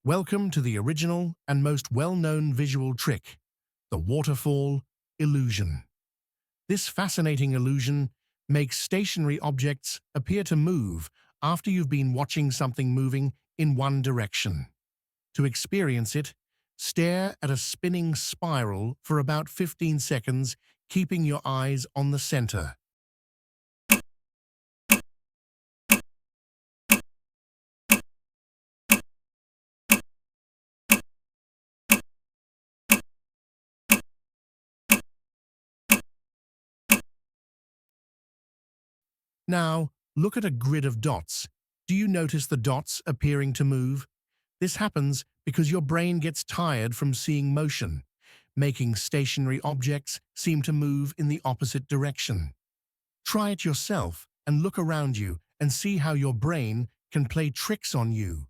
Welcome to the original and most well-known visual trick, the waterfall illusion. This fascinating illusion makes stationary objects appear to move after you've been watching something moving in one direction. To experience it, stare at a spinning spiral for about 15 seconds, keeping your eyes on the center. Now, look at a grid of dots. Do you notice the dots appearing to move? This happens because your brain gets tired from seeing motion, making stationary objects seem to move in the opposite direction. Try it yourself and look around you and see how your brain can play tricks on you.